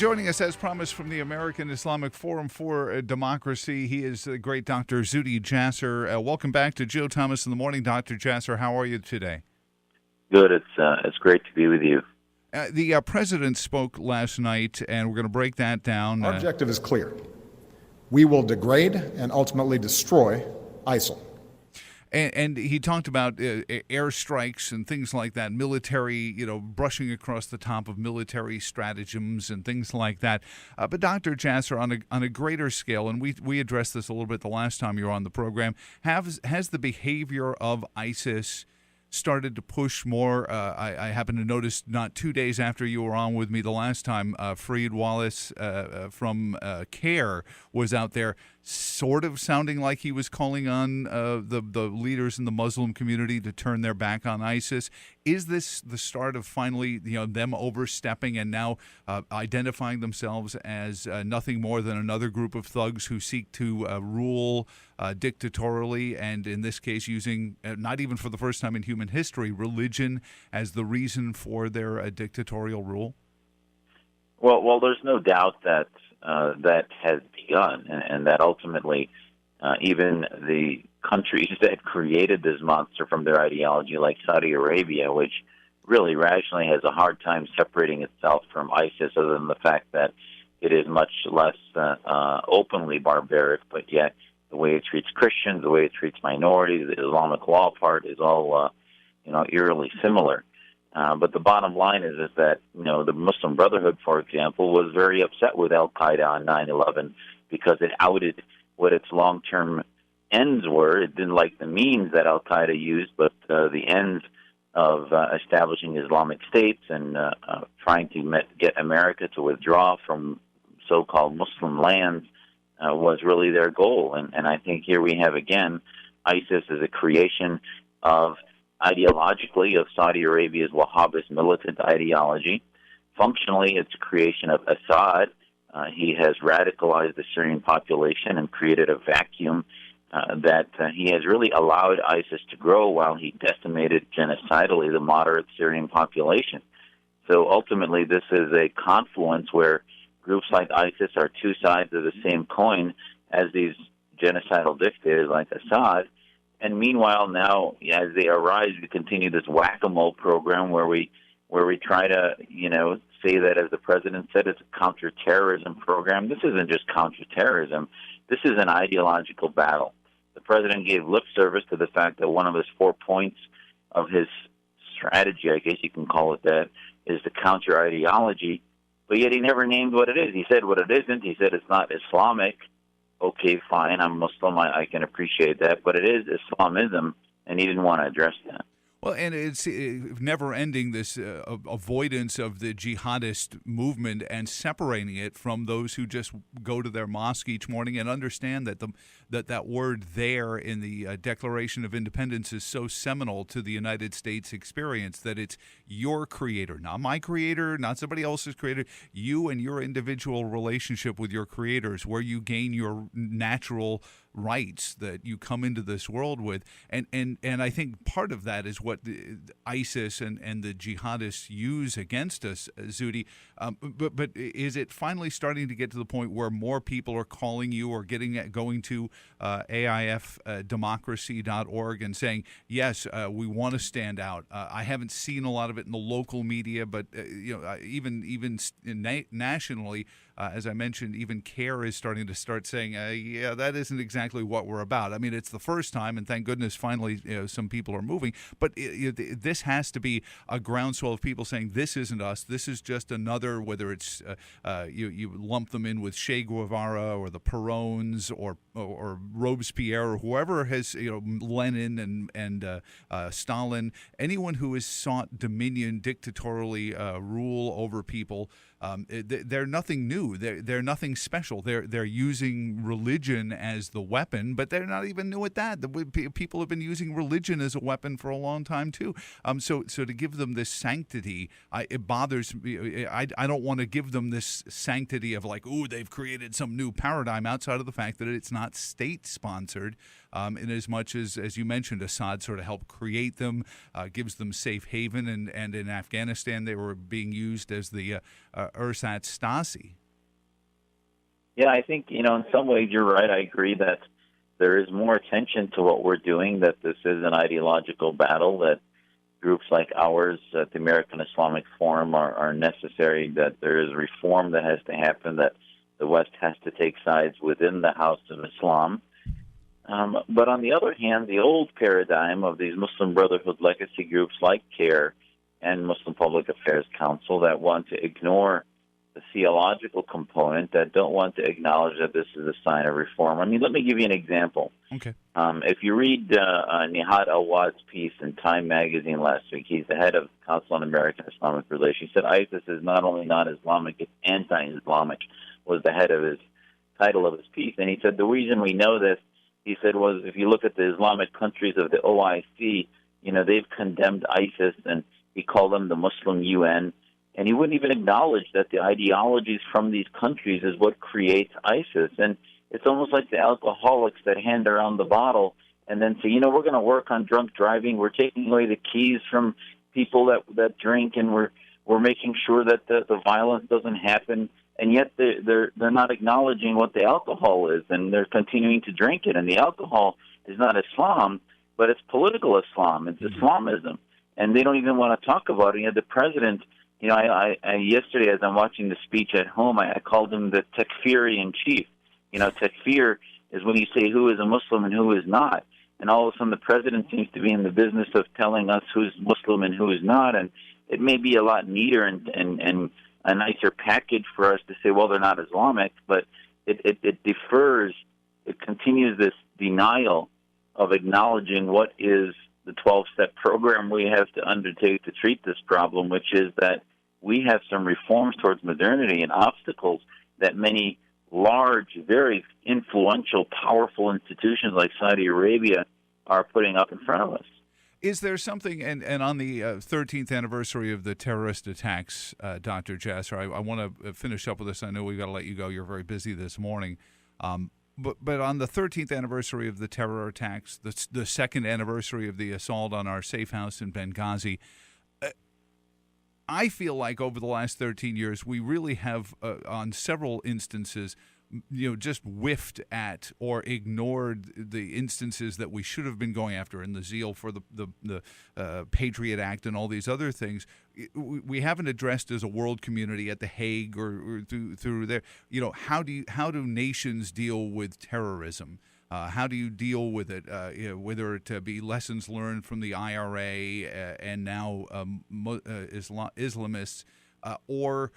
Joining us as promised from the American Islamic Forum for Democracy, he is the great Dr. Zuhdi Jasser. Welcome back to Joe Thomas in the Morning. Dr. Jasser, how are you today? Good. It's great to be with you. The president spoke last night, and we're going to break that down. Our objective is clear. We will degrade and ultimately destroy ISIL. And he talked about airstrikes and things like that, military, brushing across the top of military stratagems and things like that. But Dr. Jasser, on a greater scale, and we addressed this a little bit the last time you were on the program, has the behavior of ISIS started to push more? I happen to notice not 2 days after you were on with me the last time, Freed Wallace from CARE was out there sort of sounding like he was calling on the leaders in the Muslim community to turn their back on ISIS. Is this the start of finally them overstepping and now identifying themselves as nothing more than another group of thugs who seek to rule dictatorially, and in this case using, not even for the first time in human history, religion as the reason for their dictatorial rule? Well, there's no doubt that that has begun, and that ultimately even the countries that created this monster from their ideology, like Saudi Arabia, which really rationally has a hard time separating itself from ISIS, other than the fact that it is much less openly barbaric, but yet the way it treats Christians, the way it treats minorities, the Islamic law part is all, eerily similar. But the bottom line is that, the Muslim Brotherhood, for example, was very upset with al-Qaeda on 9/11 because it outed what its long-term ends were. It didn't like the means that al-Qaeda used, but the ends of establishing Islamic states and trying to get America to withdraw from so-called Muslim lands was really their goal. And I think here we have, again, ISIS is a creation of ideologically of Saudi Arabia's Wahhabist militant ideology. Functionally, it's a creation of Assad. He has radicalized the Syrian population and created a vacuum that he has really allowed ISIS to grow while he decimated genocidally the moderate Syrian population. So ultimately, this is a confluence where groups like ISIS are two sides of the same coin as these genocidal dictators like Assad. And meanwhile, now, as they arise, we continue this whack-a-mole program where we try to, say that, as the president said, it's a counterterrorism program. This isn't just counterterrorism. This is an ideological battle. The president gave lip service to the fact that one of his 4 points of his strategy, I guess you can call it that, is the counter-ideology, but yet he never named what it is. He said what it isn't. He said it's not Islamic. Okay, fine, I'm Muslim, I can appreciate that, but it is Islamism, and he didn't want to address that. Well, and it's never-ending, this avoidance of the jihadist movement and separating it from those who just go to their mosque each morning and understand that that word there in the Declaration of Independence is so seminal to the United States experience, that it's your creator, not my creator, not somebody else's creator, you and your individual relationship with your creators, where you gain your natural rights that you come into this world with. And I think part of that is what the ISIS and the jihadists use against us, Zuhdi. But is it finally starting to get to the point where more people are calling you or going to AIFdemocracy.org and saying, yes, we want to stand out? I haven't seen a lot of it in the local media, but even nationally, as I mentioned, even CARE is starting to saying, yeah, that isn't exactly what we're about. I mean, it's the first time, and thank goodness finally some people are moving, but this has to be a groundswell of people saying, this isn't us, this is just another, whether it's you lump them in with Che Guevara or the Perones or Robespierre or whoever has, Lenin and Stalin, anyone who has sought dominion, dictatorially rule over people. They're nothing new. They're nothing special. They're using religion as the weapon, but they're not even new at that. People have been using religion as a weapon for a long time too. So to give them this sanctity, it bothers me. I don't want to give them this sanctity of like, ooh, they've created some new paradigm, outside of the fact that it's not state sponsored. In as much as you mentioned, Assad sort of helped create them, gives them safe haven, and in Afghanistan they were being used as the ersatz Stasi. Yeah, I think, in some ways you're right. I agree that there is more attention to what we're doing, that this is an ideological battle, that groups like ours at the American Islamic Forum are necessary, that there is reform that has to happen, that the West has to take sides within the House of Islam. But on the other hand, the old paradigm of these Muslim Brotherhood legacy groups like CARE and Muslim Public Affairs Council that want to ignore the theological component, that don't want to acknowledge that this is a sign of reform. I mean, let me give you an example. Okay. If you read Nihad Awad's piece in Time magazine last week, he's the head of Council on American Islamic Relations. He said ISIS is not only not Islamic, it's anti-Islamic, was the head of his title of his piece. And he said the reason we know this, he said, was if you look at the Islamic countries of the OIC, they've condemned ISIS, and he called them the Muslim UN. And he wouldn't even acknowledge that the ideologies from these countries is what creates ISIS. And it's almost like the alcoholics that hand around the bottle and then say, we're going to work on drunk driving. We're taking away the keys from people that drink, and we're making sure that the violence doesn't happen. And yet they're not acknowledging what the alcohol is, and they're continuing to drink it. And the alcohol is not Islam, but it's political Islam. It's Islamism. And they don't even want to talk about it. The president, I yesterday, as I'm watching the speech at home, I called him the takfiri in chief. Takfir is when you say who is a Muslim and who is not. And all of a sudden the president seems to be in the business of telling us who's Muslim and who is not. And it may be a lot neater and a nicer package for us to say, well, they're not Islamic, but it defers, it continues this denial of acknowledging what is the 12-step program we have to undertake to treat this problem, which is that we have some reforms towards modernity and obstacles that many large, very influential, powerful institutions like Saudi Arabia are putting up in front of us. Is there something, and on the 13th anniversary of the terrorist attacks, Dr. Jasser, I want to finish up with this. I know we've got to let you go. You're very busy this morning. But on the 13th anniversary of the terror attacks, the second anniversary of the assault on our safe house in Benghazi, I feel like over the last 13 years, we really have, on several instances, just whiffed at or ignored the instances that we should have been going after in the zeal for the Patriot Act and all these other things. We haven't addressed as a world community at The Hague or through there. How do nations deal with terrorism? How do you deal with it? Whether it be lessons learned from the IRA and now Islamists. Or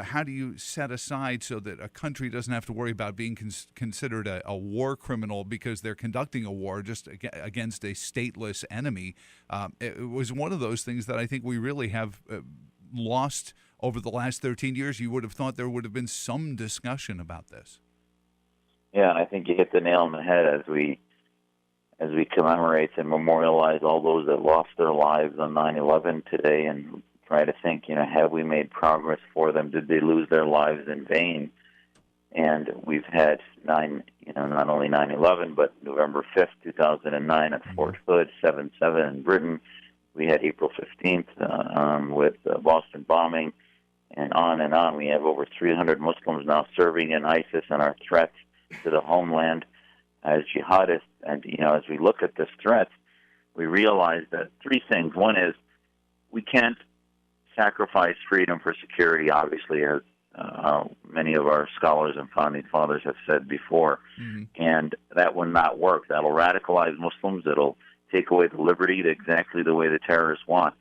how do you set aside so that a country doesn't have to worry about being considered a war criminal because they're conducting a war just against a stateless enemy? It was one of those things that I think we really have lost over the last 13 years. You would have thought there would have been some discussion about this. Yeah, I think you hit the nail on the head as we commemorate and memorialize all those that lost their lives on 9/11 today, and try to think, have we made progress for them? Did they lose their lives in vain? And we've had not only 9/11, but November 5th, 2009 at Fort Hood, 7/7 in Britain. We had April 15th with the Boston bombing, and on and on. We have over 300 Muslims now serving in ISIS and our threats to the homeland as jihadists. And, as we look at this threat, we realize that three things. One is we can't sacrifice freedom for security, obviously, as many of our scholars and founding fathers have said before. Mm-hmm. And that will not work. That'll radicalize Muslims. It'll take away the liberty exactly the way the terrorists want.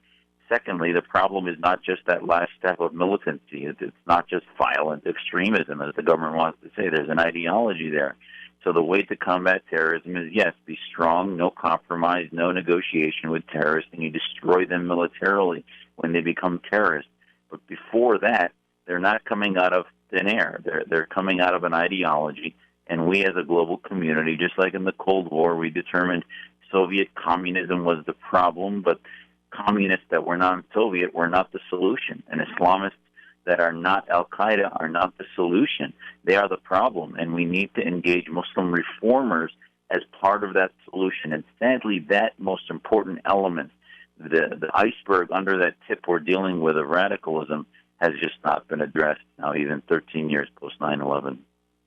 Secondly, the problem is not just that last step of militancy. It's not just violent extremism, as the government wants to say. There's an ideology there. So the way to combat terrorism is, yes, be strong, no compromise, no negotiation with terrorists, and you destroy them militarily when they become terrorists. But before that, they're not coming out of thin air. They're coming out of an ideology. And we as a global community, just like in the Cold War, we determined Soviet communism was the problem, but communists that were non-Soviet were not the solution. And Islamists that are not Al-Qaeda are not the solution. They are the problem. And we need to engage Muslim reformers as part of that solution. And sadly, that most important element, the iceberg under that tip we're dealing with of radicalism, has just not been addressed now, even 13 years post 9/11.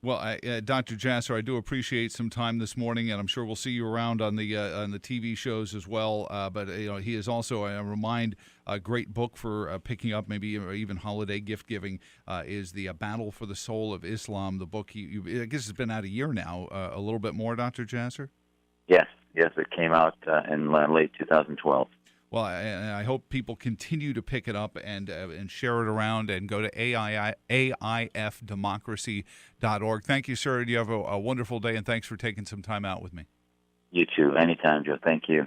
Well, Dr. Jasser, I do appreciate some time this morning, and I'm sure we'll see you around on the TV shows as well. But he is also, I remind, a great book for picking up, maybe even holiday gift giving, is the Battle for the Soul of Islam. The book, I guess, it's been out a year now, a little bit more, Dr. Jasser. Yes, it came out in late 2012. Well, I hope people continue to pick it up and share it around, and go to AIFdemocracy.org. Thank you, sir. You have a wonderful day, and thanks for taking some time out with me. You too. Anytime, Joe. Thank you.